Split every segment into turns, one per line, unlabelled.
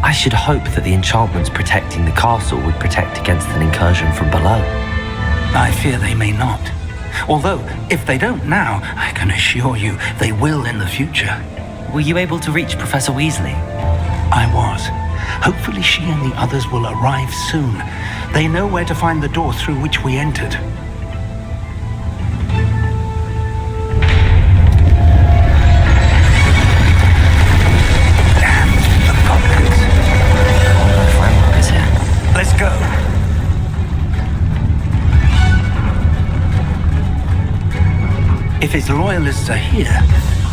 I should hope that the enchantments protecting the castle would protect against an incursion from below.
I fear they may not. Although, if they don't now, I can assure you they will in the future.
Were you able to reach Professor Weasley?
I was. Hopefully she and the others will arrive soon. They know where to find the door through which we entered. Damn, the goblins.
Ranrok is here.
Let's go. If his loyalists are here,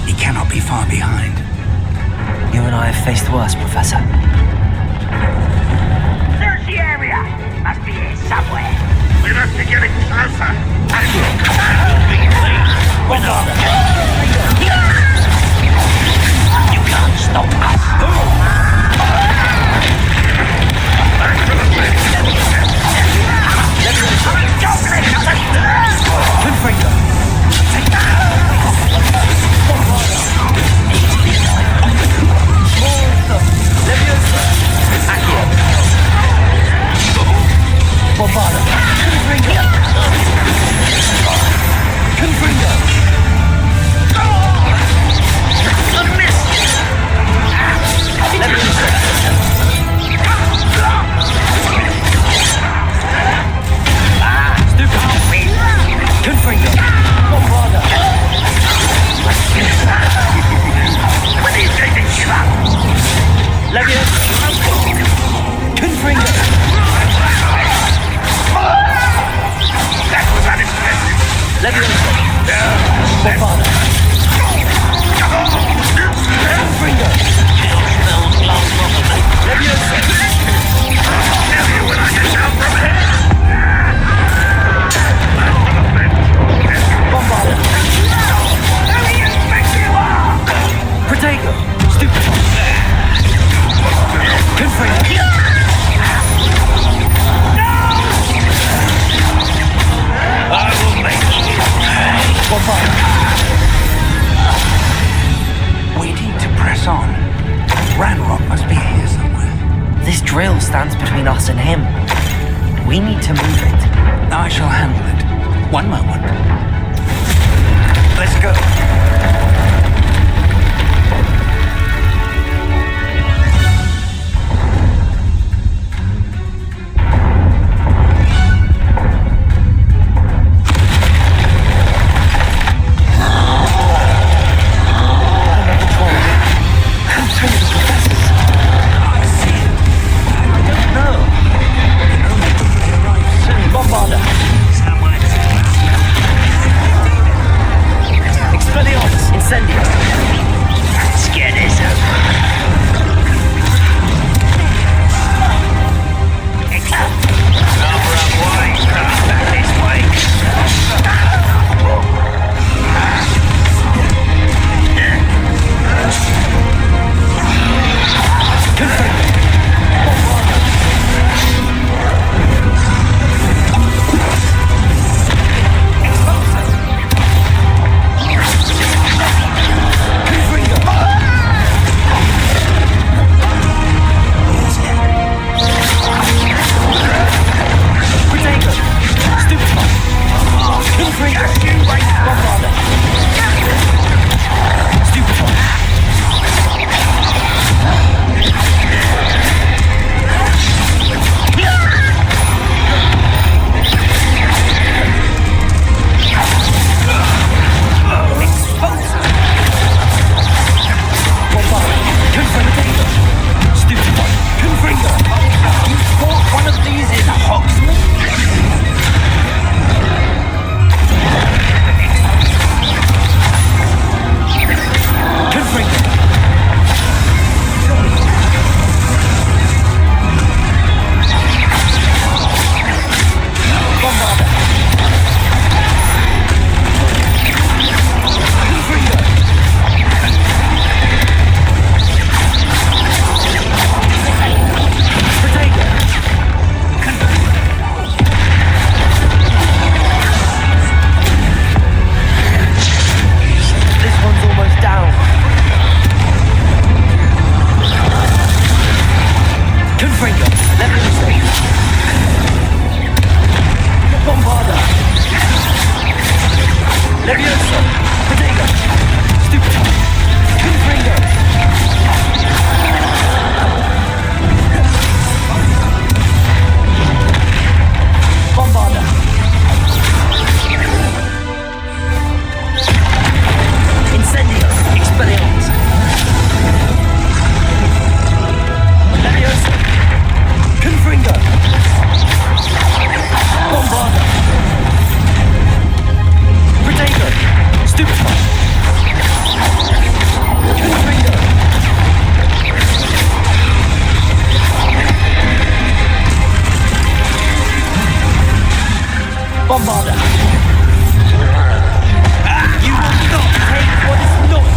he cannot be far behind.
You and I have faced worse, Professor.
Search the area! Must be here somewhere.
We must be getting closer.
You can't stop us.
Back to the place.
We need to press on. Ranrok must be here somewhere.
This drill stands between us and him. We need to move it.
I shall handle it. One moment. Let's go.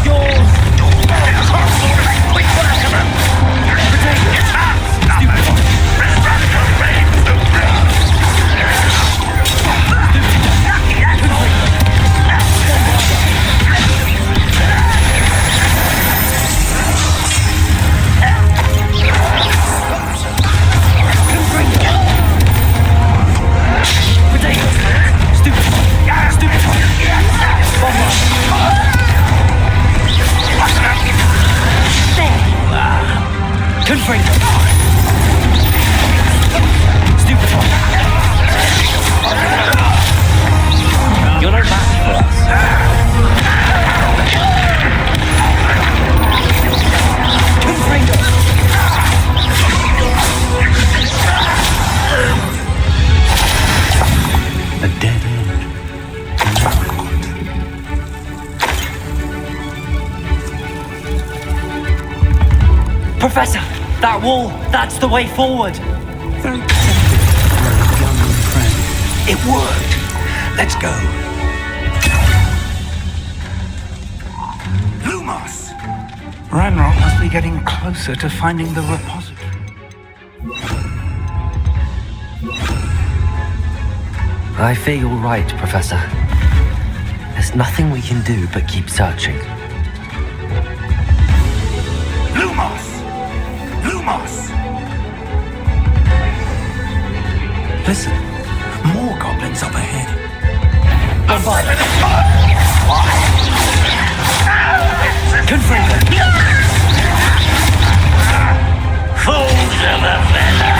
yours! Quick work of them!
You're no match for us.
A dead end.
Professor, that wall, that's the way forward.
Very pathetic for a young friend. It worked. Let's go. Lumos! Ranrok must be getting closer to finding the repository.
I fear you're right, Professor. There's nothing we can do but keep searching.
Lumos! Lumos! Listen, more goblins up ahead.
Confront them! Fools of a feather!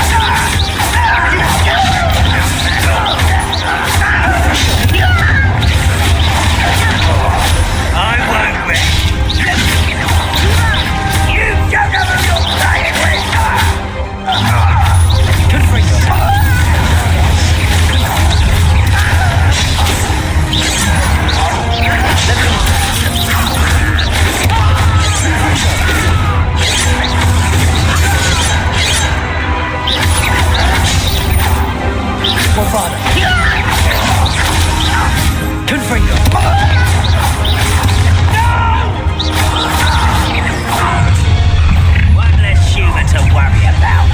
I won't win! You don't know who you're playing with! Confront them! Bravado. Confringo. One less human to worry about.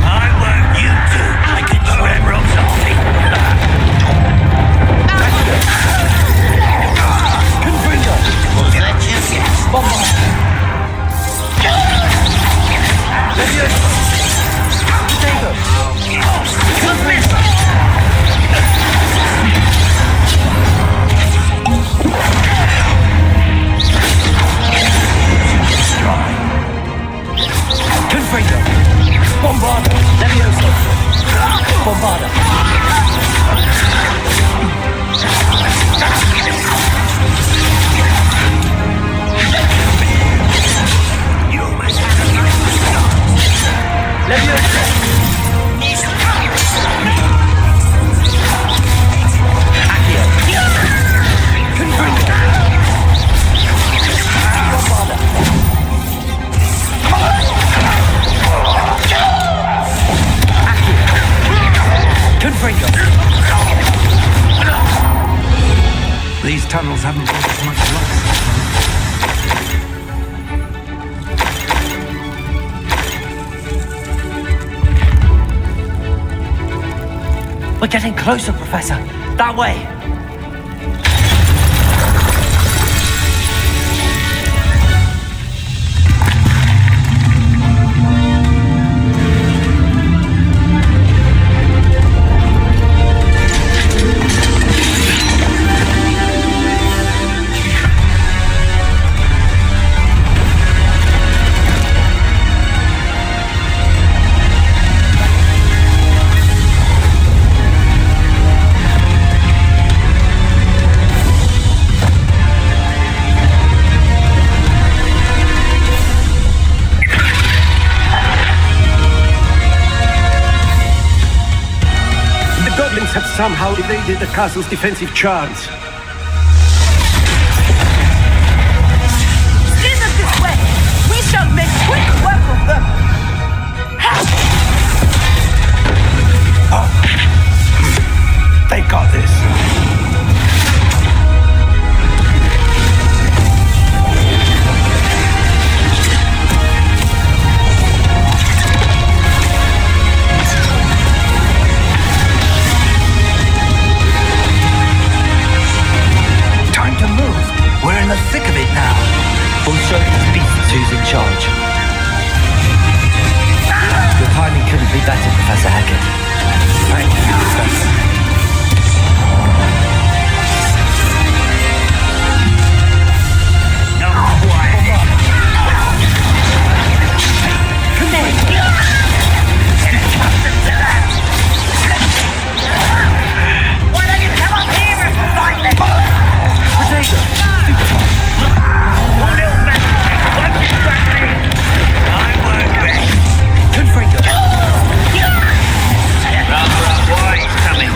I won't you two. I can Ranrok's army. Confringo. Was that you? Yes. Bombard. Confringo. Bombarda. Levioso. Bombarda. You almost had a Levioso. Accio. Confringo. Bombarda. Confringo.
These tunnels haven't brought us much luck.
We're getting closer, Professor. That way.
Have somehow evaded the castle's defensive charms.
Steer them this way! We shall make quick work of them!
They got this.
faggot.
Thank you, Professor.
Not quiet. Get accustomed to that. Why don't you come up here and fight them? Oh, little man, won't you grab me? I won't rest.
Confringo.
Ranrok, why he's coming?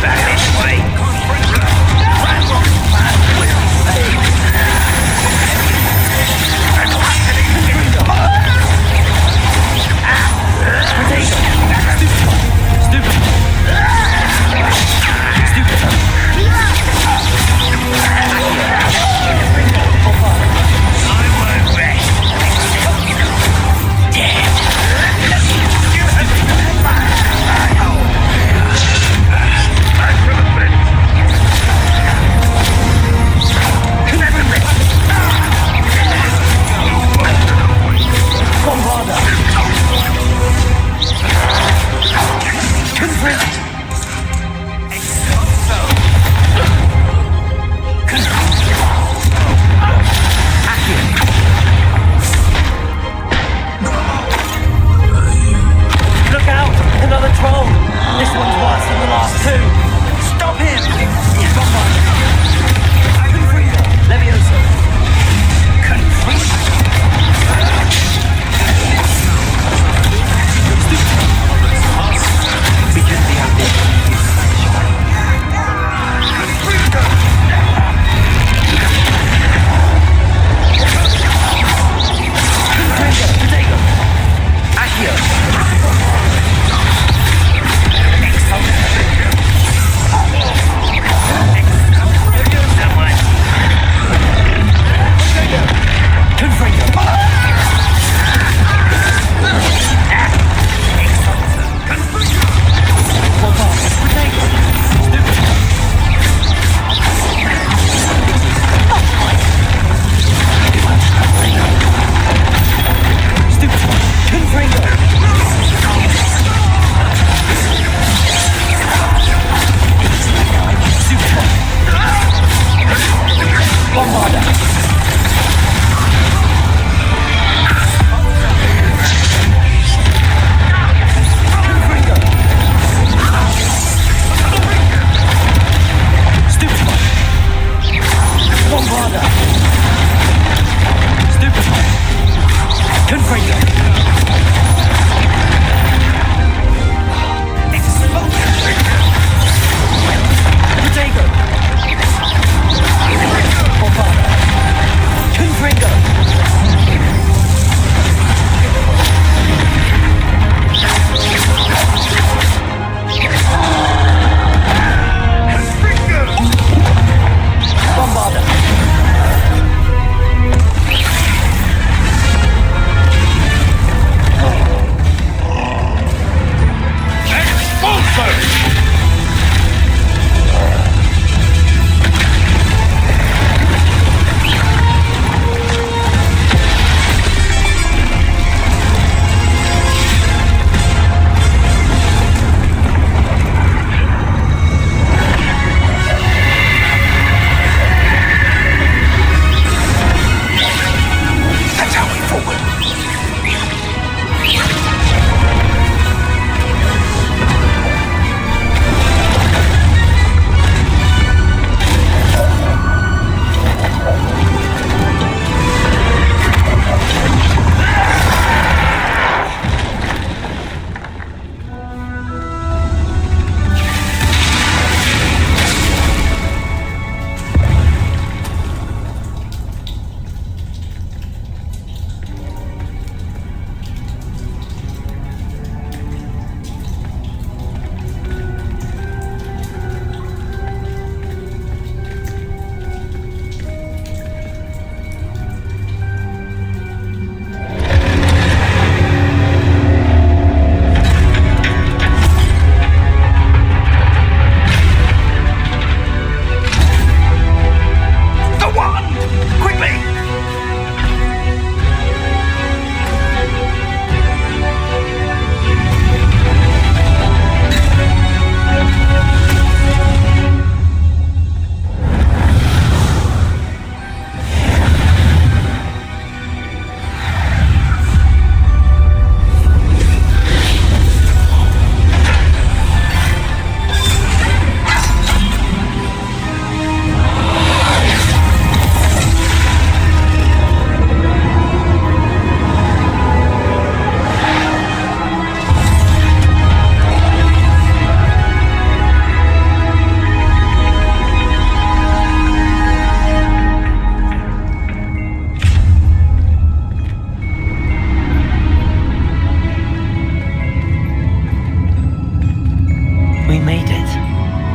made it.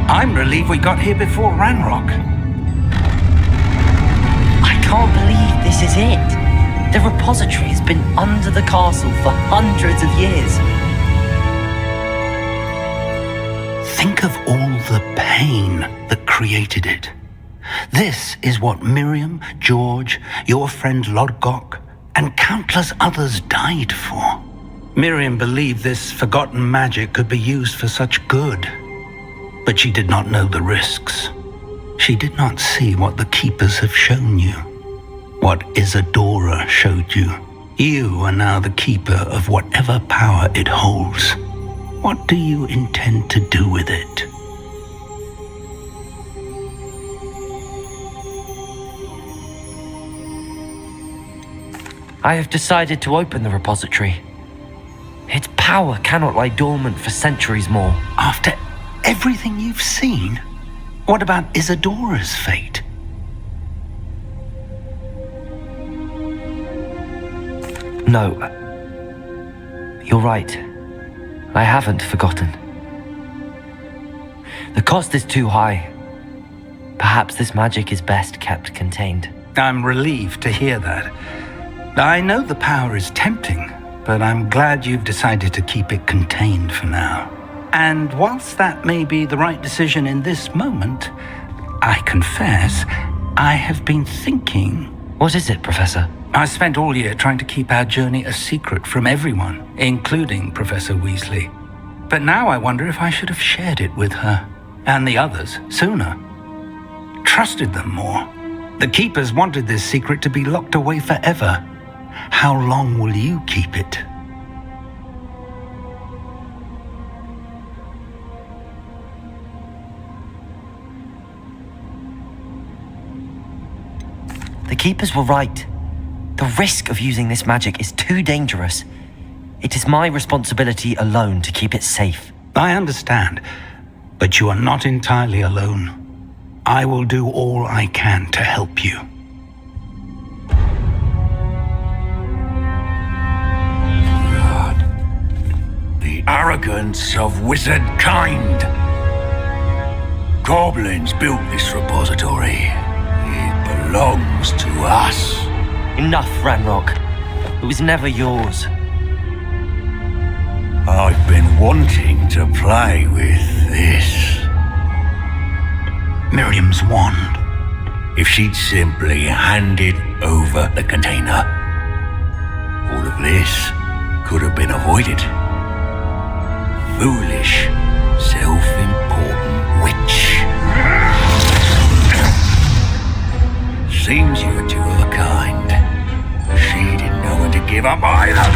I'm relieved we got here before Ranrok.
I can't believe this is it. The repository has been under the castle for hundreds of years.
Think of all the pain that created it. This is what Miriam, George, your friend Lodgok, and countless others died for. Miriam believed this forgotten magic could be used for such good. But she did not know the risks. She did not see what the Keepers have shown you. What Isadora showed you. You are now the Keeper of whatever power it holds. What do you intend to do with it?
I have decided to open the repository. Its power cannot lie dormant for centuries more.
After everything you've seen? What about Isadora's fate?
No. You're right. I haven't forgotten. The cost is too high. Perhaps this magic is best kept contained.
I'm relieved to hear that. I know the power is tempting, but I'm glad you've decided to keep it contained for now. And whilst that may be the right decision in this moment, I confess, I have been thinking.
What is it, Professor?
I spent all year trying to keep our journey a secret from everyone, including Professor Weasley. But now I wonder if I should have shared it with her, and the others, sooner. Trusted them more. The Keepers wanted this secret to be locked away forever. How long will you keep it?
The Keepers were right. The risk of using this magic is too dangerous. It is my responsibility alone to keep it safe.
I understand, but you are not entirely alone. I will do all I can to help you.
The arrogance of wizard kind. Goblins built this repository. It belongs to us.
Enough, Ranrok. It was never yours.
I've been wanting to play with this.
Miriam's wand.
If she'd simply handed over the container, all of this could have been avoided. Foolish, self-important witch. Seems you were two of a kind. She didn't know when to give up either.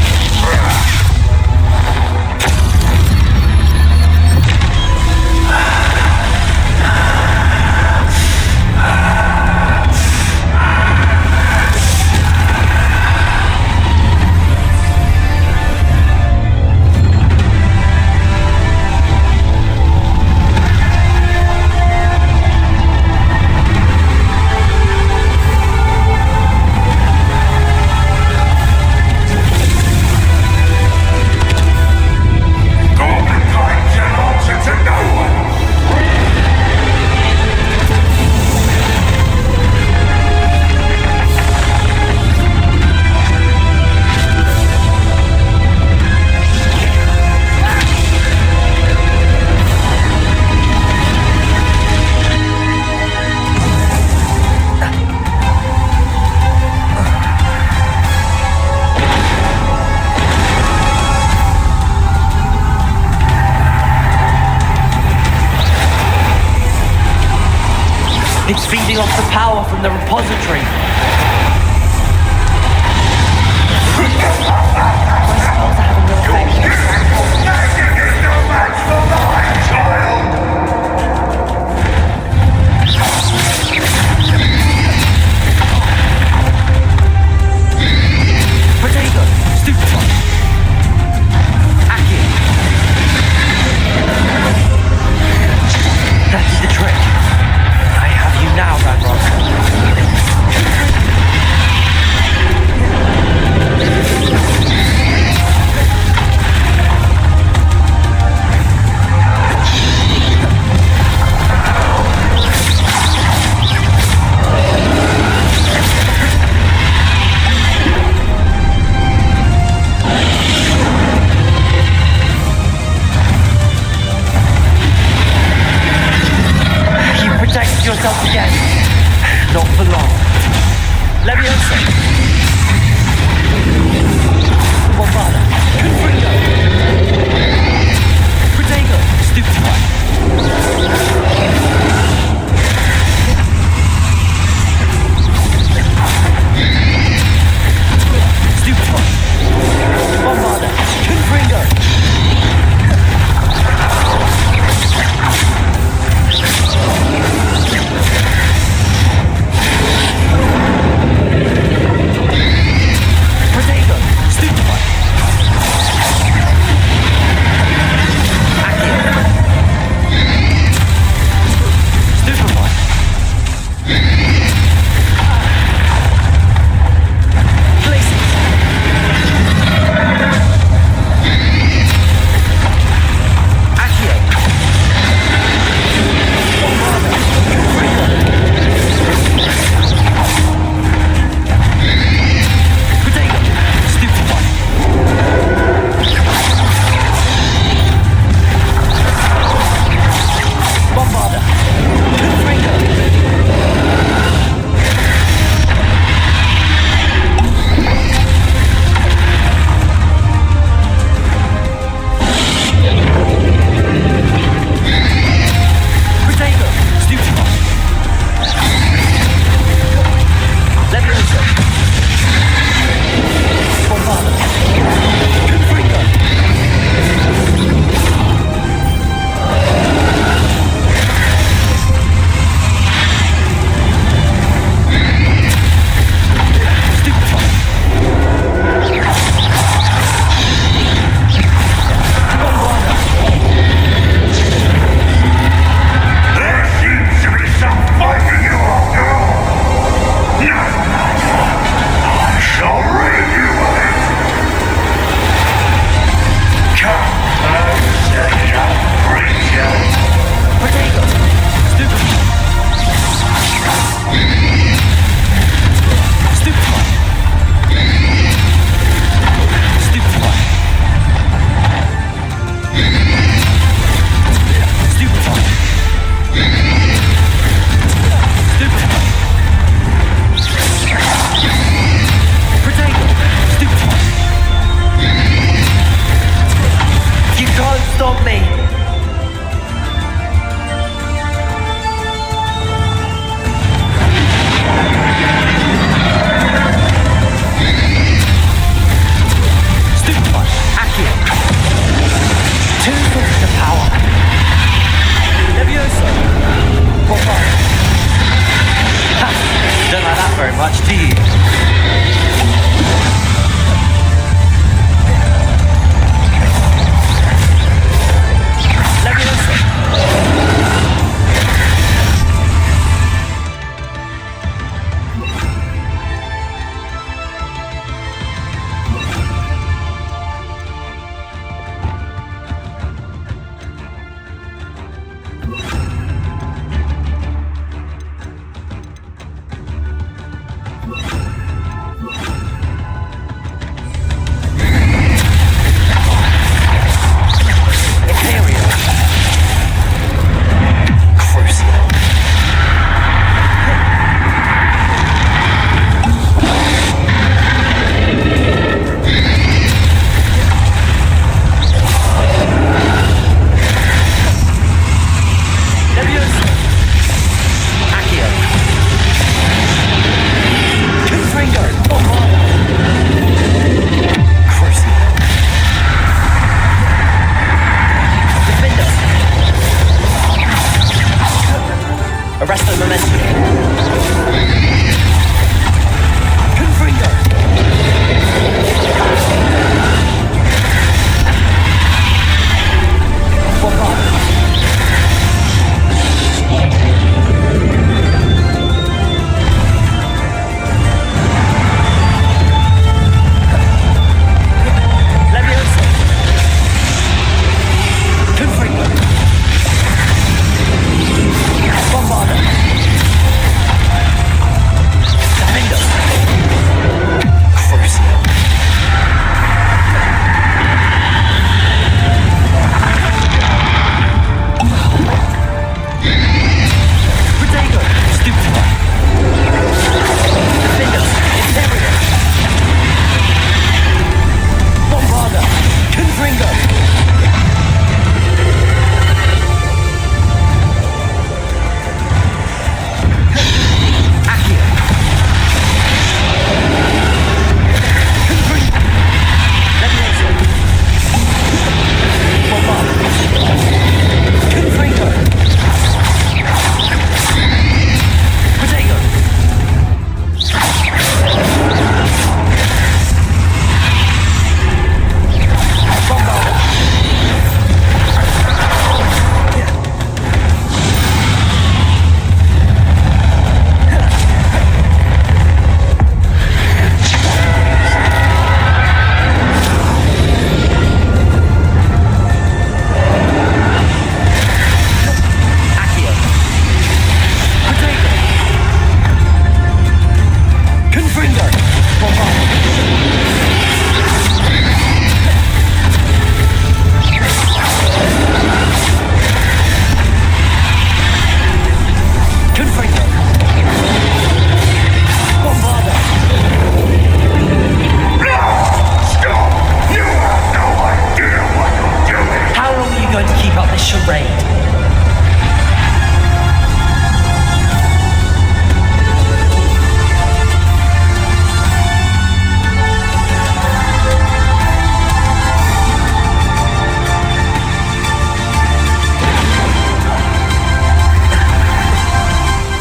It's feeding off the power from the repository. My spells are having no effect.
Magic is no match for mine, child!
Potato! Stupefy! Accio! That did the trick. I have you now, Ranrok.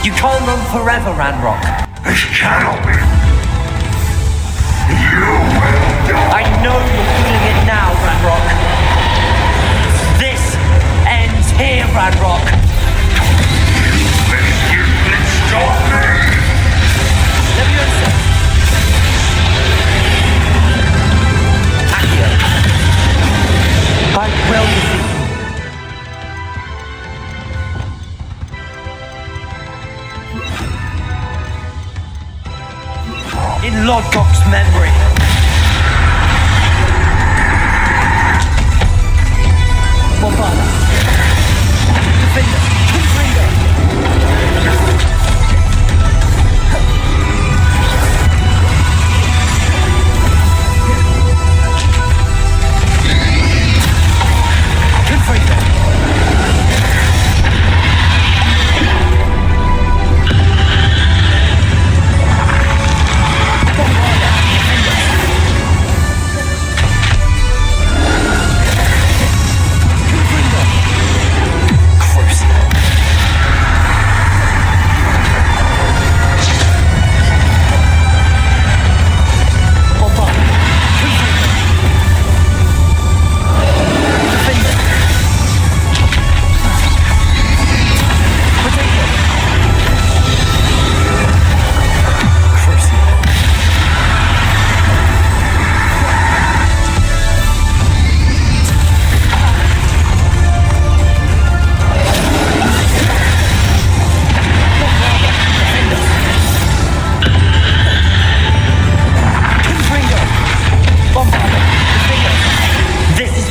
You can't run forever, Ranrok.
This cannot be. You will die.
I know you're feeling it now, Ranrok. This ends here, Ranrok.
You can stop me.
Leviosa. Accio. I will defeat you. In Lodgok's memory. Bombarda. Defender. Confringo. Confringo.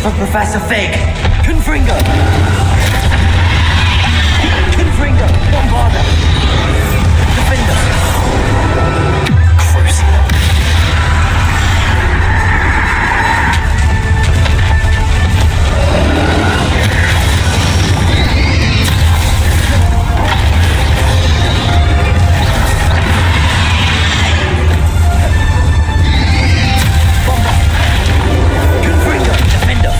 For Professor Fig. Confringo. Confringo. Bombarda. Defender. Crucial. Bombarda. Confringo. Defender.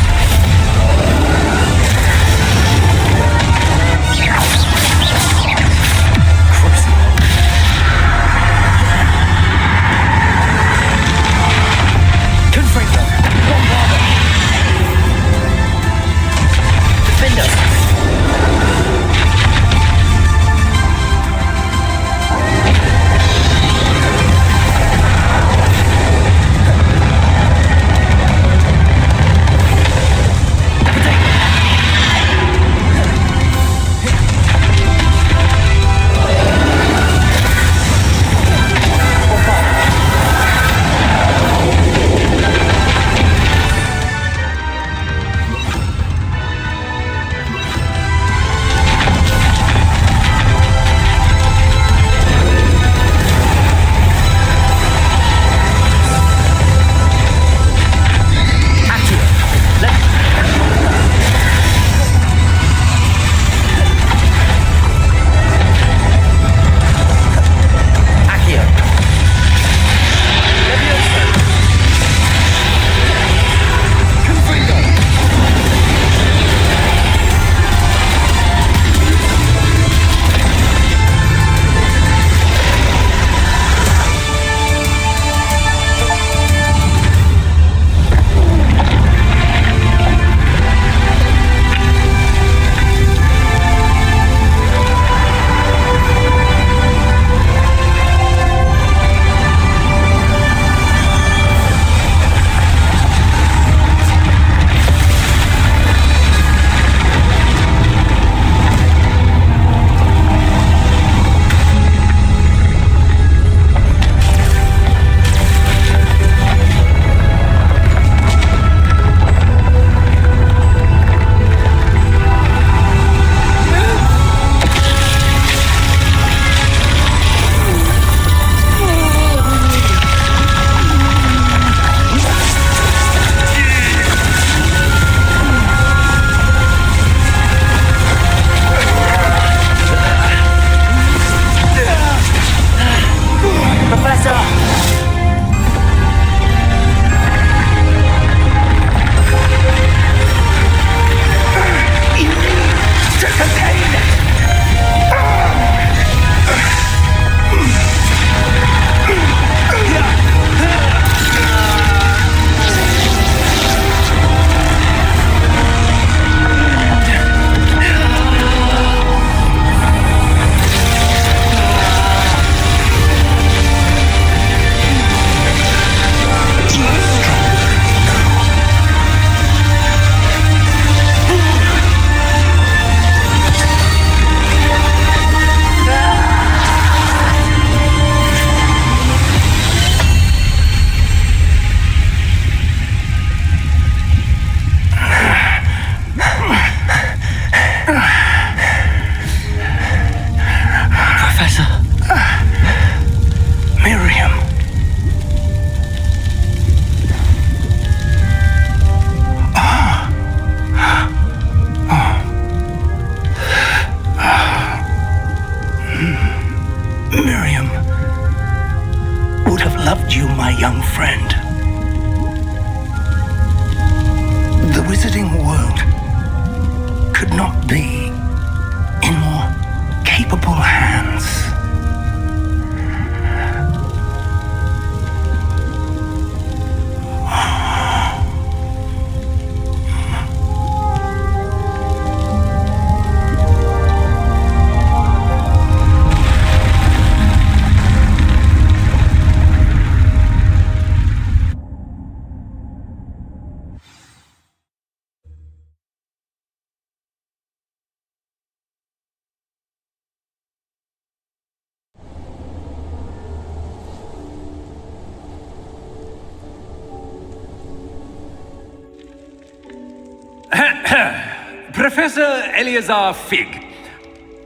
Professor Eleazar Fig.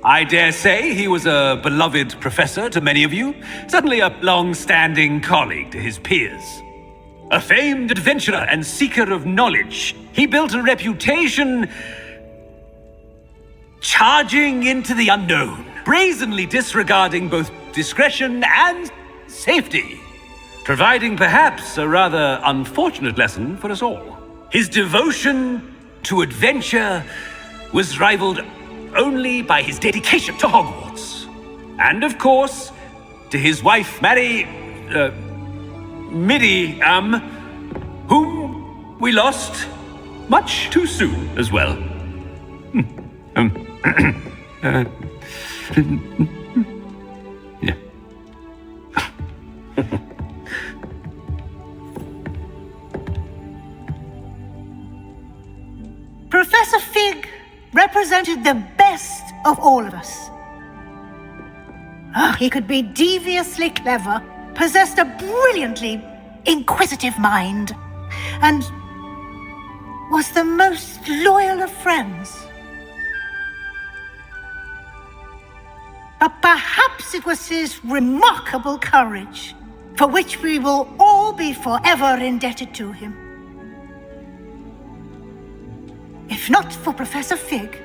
I dare say he was a beloved professor to many of you, certainly a long-standing colleague to his peers. A famed adventurer and seeker of knowledge, he built a reputation charging into the unknown, brazenly disregarding both discretion and safety, providing perhaps a rather unfortunate lesson for us all. His devotion to adventure was rivaled only by his dedication to Hogwarts. And of course, to his wife, Midi, whom we lost much too soon as well. Yeah.
Professor Fig represented the best of all of us. He could be deviously clever, possessed a brilliantly inquisitive mind, and was the most loyal of friends. But perhaps it was his remarkable courage, for which we will all be forever indebted to him. If not for Professor Fig,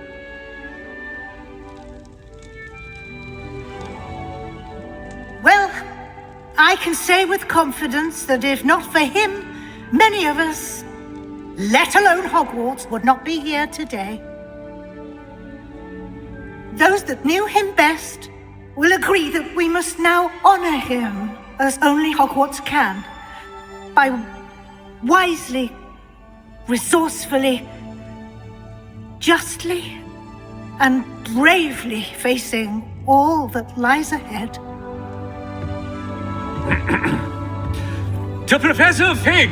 well, I can say with confidence that if not for him, many of us, let alone Hogwarts, would not be here today. Those that knew him best will agree that we must now honor him as only Hogwarts can, by wisely, resourcefully, justly, and bravely facing all that lies ahead.
To Professor Fig!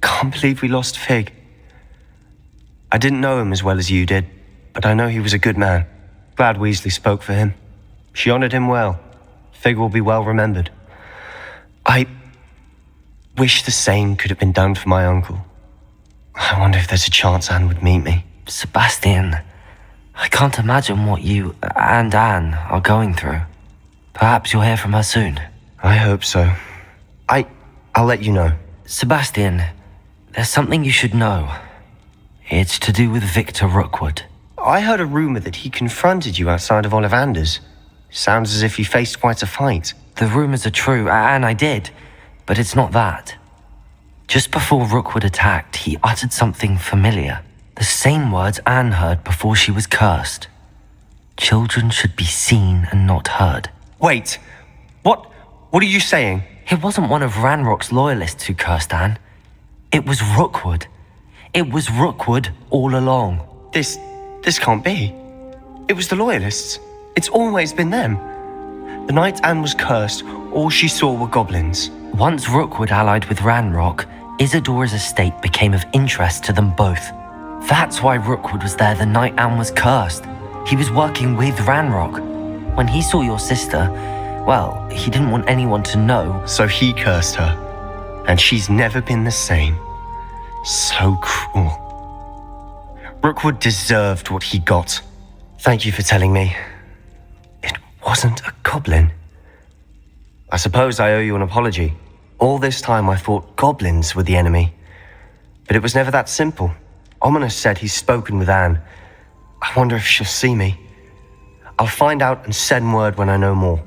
Can't believe we lost Fig. I didn't know him as well as you did, but I know he was a good man. Glad Weasley spoke for him. She honored him well. Fig will be well remembered. I wish the same could have been done for my uncle. I wonder if there's a chance Anne would meet me.
Sebastian, I can't imagine what you and Anne are going through. Perhaps you'll hear from her soon.
I hope so. I'll let you know.
Sebastian, there's something you should know. It's to do with Victor Rookwood.
I heard a rumor that he confronted you outside of Ollivander's. Sounds as if you faced quite a fight.
The rumors are true, and I did, but it's not that. Just before Rookwood attacked, he uttered something familiar. The same words Anne heard before she was cursed. Children should be seen and not heard.
Wait, what are you saying?
It wasn't one of Ranrock's loyalists who cursed Anne. It was Rookwood. It was Rookwood all along.
This can't be. It was the Loyalists. It's always been them. The night Anne was cursed, all she saw were goblins.
Once Rookwood allied with Ranrock, Isadora's estate became of interest to them both. That's why Rookwood was there the night Anne was cursed. He was working with Ranrock. When he saw your sister, well, he didn't want anyone to know.
So he cursed her. And she's never been the same. So cruel. Rookwood deserved what he got. Thank you for telling me. It wasn't a goblin. I suppose I owe you an apology. All this time I thought goblins were the enemy. But it was never that simple. Ominous said he's spoken with Anne. I wonder if she'll see me. I'll find out and send word when I know more.